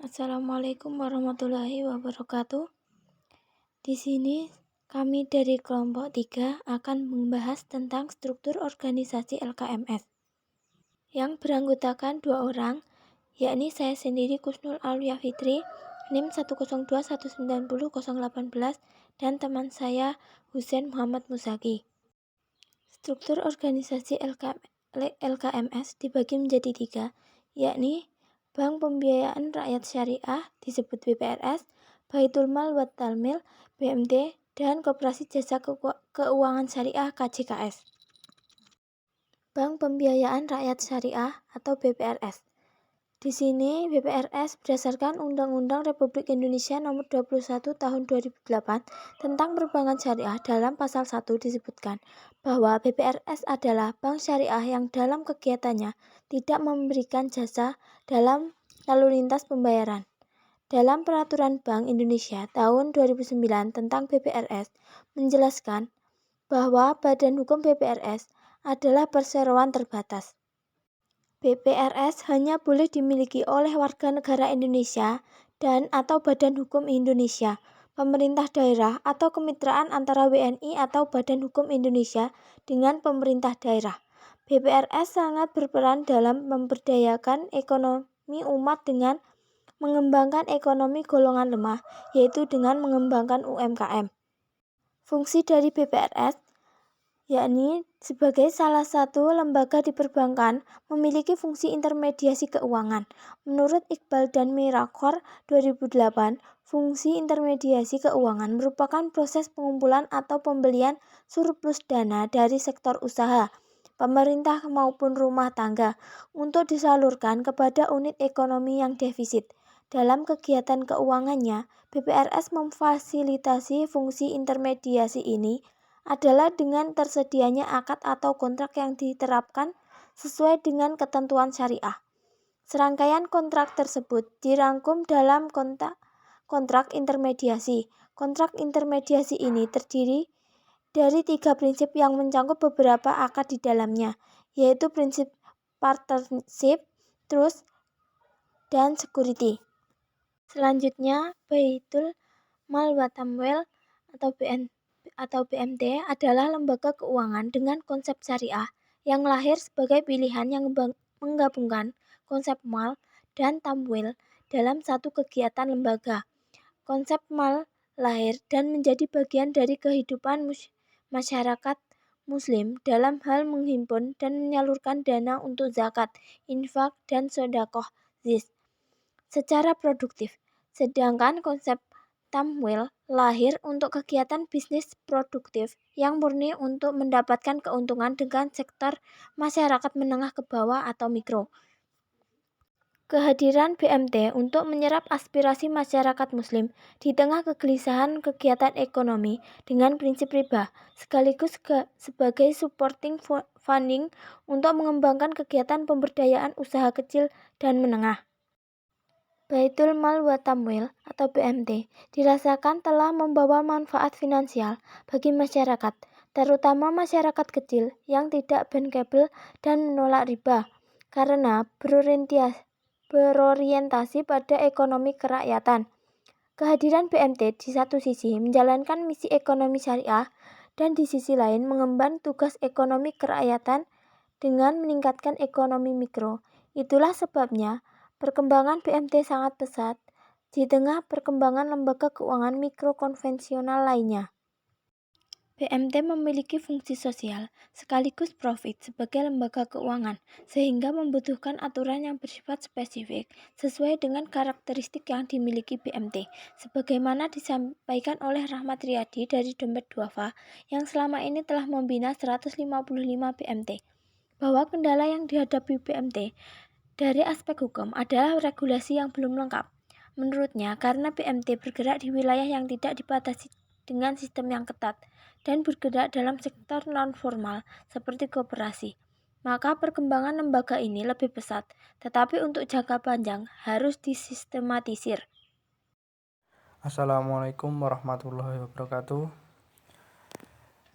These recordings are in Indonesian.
Assalamualaikum warahmatullahi wabarakatuh. Di sini kami dari kelompok 3 akan membahas tentang struktur organisasi LKMS yang beranggotakan 2 orang, yakni saya sendiri Kusnul Aulia Fitri, NIM 102190018 dan teman saya Husain Muhammad Musaki. Struktur organisasi LKMS dibagi menjadi 3, yakni Bank Pembiayaan Rakyat Syariah disebut BPRS, Baitul Mal wa Talmil BMT, dan Koperasi Jasa Keuangan Syariah KJKS. Bank Pembiayaan Rakyat Syariah atau BPRS. Di sini BPRS berdasarkan Undang-Undang Republik Indonesia Nomor 21 Tahun 2008 tentang Perbankan Syariah. Dalam pasal 1 disebutkan bahwa BPRS adalah bank syariah yang dalam kegiatannya tidak memberikan jasa dalam lalu lintas pembayaran. Dalam Peraturan Bank Indonesia Tahun 2009 tentang BPRS menjelaskan bahwa badan hukum BPRS adalah perseroan terbatas. BPRS hanya boleh dimiliki oleh warga negara Indonesia dan atau badan hukum Indonesia, pemerintah daerah atau kemitraan antara WNI atau Badan Hukum Indonesia dengan pemerintah daerah. BPRS sangat berperan dalam memberdayakan ekonomi umat dengan mengembangkan ekonomi golongan lemah, yaitu dengan mengembangkan UMKM. Fungsi dari BPRS yakni sebagai salah satu lembaga di perbankan memiliki fungsi intermediasi keuangan. Menurut Iqbal dan Mirakhor 2008, fungsi intermediasi keuangan merupakan proses pengumpulan atau pembelian surplus dana dari sektor usaha, pemerintah maupun rumah tangga untuk disalurkan kepada unit ekonomi yang defisit. Dalam kegiatan keuangannya, BPRS memfasilitasi fungsi intermediasi ini adalah dengan tersedianya akad atau kontrak yang diterapkan sesuai dengan ketentuan syariah. Serangkaian kontrak tersebut dirangkum dalam kontrak intermediasi. Kontrak intermediasi ini terdiri dari 3 prinsip yang mencakup beberapa akad di dalamnya, yaitu prinsip partnership, trust, dan security. Selanjutnya, Baitul Mal wa Tamwil atau BMT adalah lembaga keuangan dengan konsep syariah yang lahir sebagai pilihan yang menggabungkan konsep mal dan tamwil dalam satu kegiatan lembaga. Konsep mal lahir dan menjadi bagian dari kehidupan masyarakat Muslim dalam hal menghimpun dan menyalurkan dana untuk zakat, infak, dan sedekah secara produktif. Sedangkan konsep tamwil lahir untuk kegiatan bisnis produktif yang murni untuk mendapatkan keuntungan dengan sektor masyarakat menengah ke bawah atau mikro. Kehadiran BMT untuk menyerap aspirasi masyarakat Muslim di tengah kegelisahan kegiatan ekonomi dengan prinsip riba, sekaligus sebagai supporting funding untuk mengembangkan kegiatan pemberdayaan usaha kecil dan menengah. Baitul Mal wa Tamwil atau BMT dirasakan telah membawa manfaat finansial bagi masyarakat, terutama masyarakat kecil yang tidak bankable dan menolak riba, karena berorientasi pada ekonomi kerakyatan. Kehadiran BMT di satu sisi menjalankan misi ekonomi syariah dan di sisi lain mengemban tugas ekonomi kerakyatan dengan meningkatkan ekonomi mikro. Itulah sebabnya perkembangan BMT sangat pesat di tengah perkembangan lembaga keuangan mikro konvensional lainnya. BMT memiliki fungsi sosial sekaligus profit sebagai lembaga keuangan, sehingga membutuhkan aturan yang bersifat spesifik sesuai dengan karakteristik yang dimiliki BMT, sebagaimana disampaikan oleh Rahmat Riyadi dari Dompet Duafa yang selama ini telah membina 155 BMT, bahwa kendala yang dihadapi BMT dari aspek hukum adalah regulasi yang belum lengkap. Menurutnya, karena BMT bergerak di wilayah yang tidak dibatasi dengan sistem yang ketat dan bergerak dalam sektor non-formal seperti koperasi, maka perkembangan lembaga ini lebih pesat, tetapi untuk jangka panjang harus disistematisir. Assalamualaikum warahmatullahi wabarakatuh.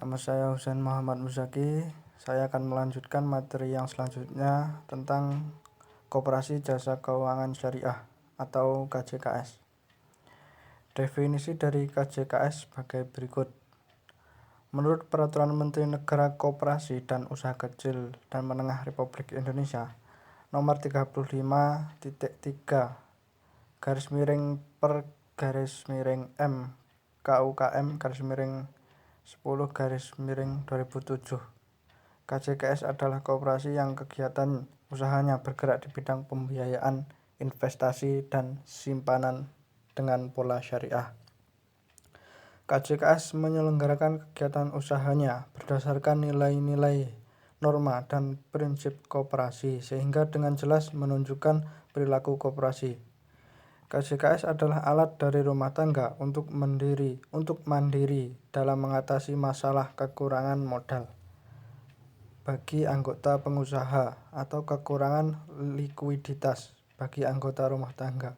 Nama saya Husain Muhammad Musaki. Saya akan melanjutkan materi yang selanjutnya tentang Koperasi Jasa Keuangan Syariah atau KJKS. Definisi dari KJKS sebagai berikut. Menurut Peraturan Menteri Negara Koperasi dan Usaha Kecil dan Menengah Republik Indonesia Nomor 35.3/per/M KUKM /10/2007. KJKS adalah koperasi yang kegiatan usahanya bergerak di bidang pembiayaan, investasi, dan simpanan dengan pola syariah. KJKS menyelenggarakan kegiatan usahanya berdasarkan nilai-nilai, norma, dan prinsip koperasi sehingga dengan jelas menunjukkan perilaku koperasi. KJKS adalah alat dari rumah tangga untuk mandiri dalam mengatasi masalah kekurangan modal bagi anggota pengusaha atau kekurangan likuiditas bagi anggota rumah tangga,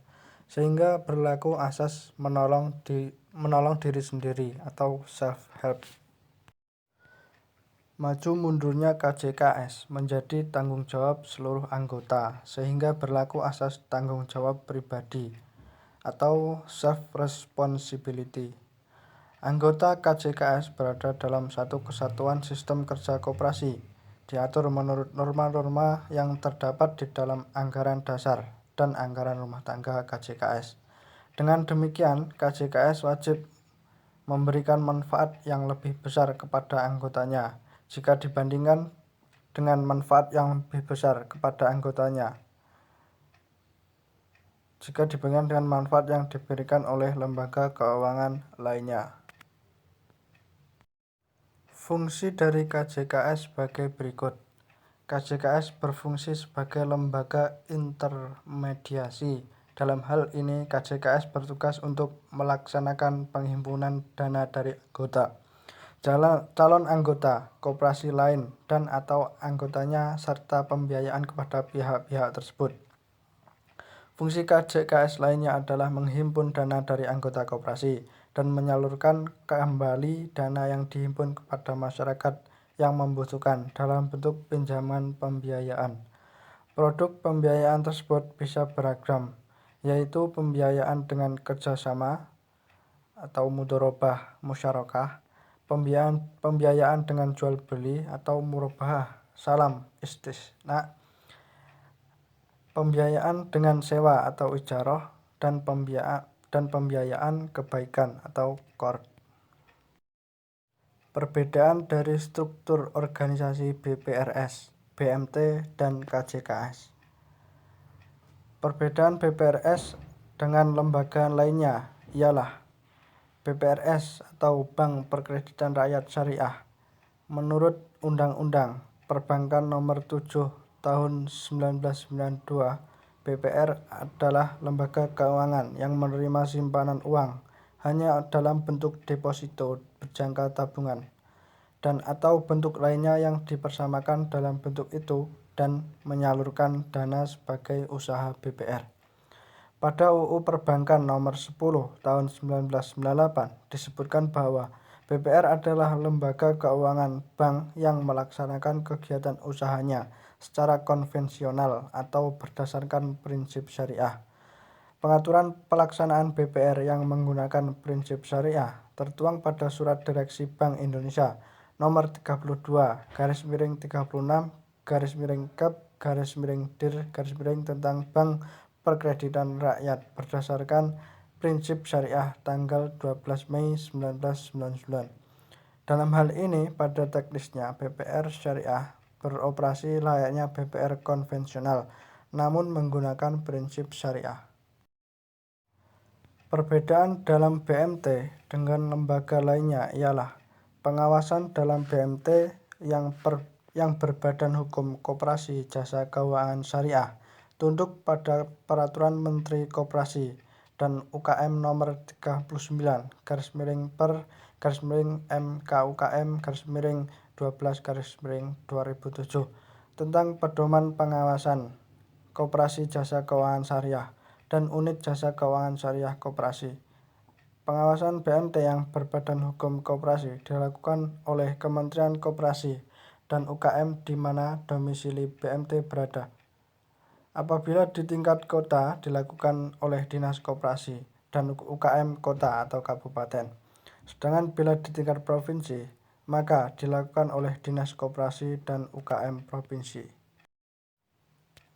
sehingga berlaku asas menolong diri sendiri atau self-help. Maju mundurnya KJKS menjadi tanggung jawab seluruh anggota, sehingga berlaku asas tanggung jawab pribadi atau self-responsibility. Anggota KJKS berada dalam satu kesatuan sistem kerja koperasi, diatur menurut norma-norma yang terdapat di dalam anggaran dasar dan anggaran rumah tangga KJKS. Dengan demikian, KJKS wajib memberikan manfaat yang lebih besar kepada anggotanya jika dibandingkan dengan manfaat yang lebih besar kepada anggotanya jika dibandingkan dengan manfaat yang diberikan oleh lembaga keuangan lainnya. Fungsi dari KJKS sebagai berikut. KJKS berfungsi sebagai lembaga intermediasi. Dalam hal ini, KJKS bertugas untuk melaksanakan penghimpunan dana dari anggota, calon anggota, koperasi lain, dan atau anggotanya, serta pembiayaan kepada pihak-pihak tersebut. Fungsi KJKS lainnya adalah menghimpun dana dari anggota koperasi dan menyalurkan kembali dana yang dihimpun kepada masyarakat yang membutuhkan dalam bentuk pinjaman pembiayaan. Produk pembiayaan tersebut bisa beragam, yaitu pembiayaan dengan kerjasama atau mudorobah musyarakah, pembiayaan dengan jual beli atau murabahah salam istisna, pembiayaan dengan sewa atau ijarah, dan pembiayaan kebaikan atau qard. Perbedaan dari struktur organisasi BPRS, BMT, dan KJKS. Perbedaan BPRS dengan lembaga lainnya ialah BPRS atau Bank Perkreditan Rakyat Syariah. Menurut Undang-Undang Perbankan Nomor 7 Tahun 1992, BPR adalah lembaga keuangan yang menerima simpanan uang hanya dalam bentuk deposito berjangka tabungan dan atau bentuk lainnya yang dipersamakan dalam bentuk itu dan menyalurkan dana sebagai usaha BPR. Pada UU Perbankan Nomor 10 Tahun 1998 disebutkan bahwa BPR adalah lembaga keuangan bank yang melaksanakan kegiatan usahanya secara konvensional atau berdasarkan prinsip syariah. Pengaturan pelaksanaan BPR yang menggunakan prinsip syariah tertuang pada Surat Direksi Bank Indonesia Nomor 32/36/Kep/Dir/Dir tentang Bank Perkreditan Rakyat berdasarkan prinsip syariah tanggal 12 Mei 1999. Dalam hal ini, pada teknisnya BPR syariah beroperasi layaknya BPR konvensional, namun menggunakan prinsip syariah. Perbedaan dalam BMT dengan lembaga lainnya ialah pengawasan dalam BMT yang berbadan hukum Koperasi Jasa Keuangan Syariah tunduk pada Peraturan Menteri Koperasi dan UKM Nomor 39/M/KUKM/12/2007 tentang pedoman pengawasan Koperasi Jasa Keuangan Syariah dan Unit Jasa Keuangan Syariah Koperasi. Pengawasan BMT yang berbadan hukum koperasi dilakukan oleh Kementerian Koperasi dan UKM di mana domisili BMT berada. Apabila di tingkat kota dilakukan oleh Dinas Koperasi dan UKM kota atau kabupaten. Sedangkan bila di tingkat provinsi, maka dilakukan oleh Dinas Koperasi dan UKM provinsi.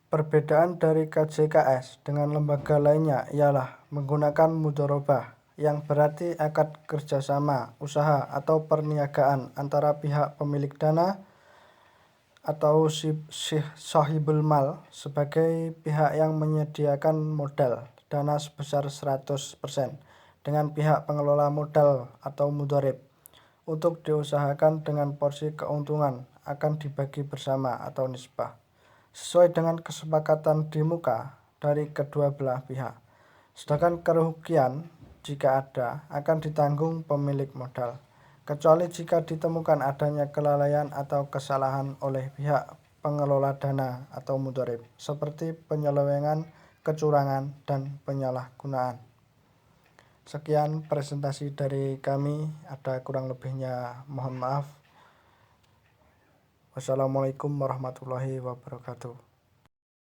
Perbedaan dari KJKS dengan lembaga lainnya ialah menggunakan mudharabah, yang berarti akad kerjasama, usaha, atau perniagaan antara pihak pemilik dana atau sahibul mal sebagai pihak yang menyediakan modal dana sebesar 100% dengan pihak pengelola modal atau mudharib untuk diusahakan dengan porsi keuntungan akan dibagi bersama atau nisbah sesuai dengan kesepakatan di muka dari kedua belah pihak. Sedangkan kerugian jika ada akan ditanggung pemilik modal, kecuali jika ditemukan adanya kelalaian atau kesalahan oleh pihak pengelola dana atau mudharib, seperti penyelewengan, kecurangan, dan penyalahgunaan. Sekian presentasi dari kami, ada kurang lebihnya mohon maaf. Wassalamualaikum warahmatullahi wabarakatuh.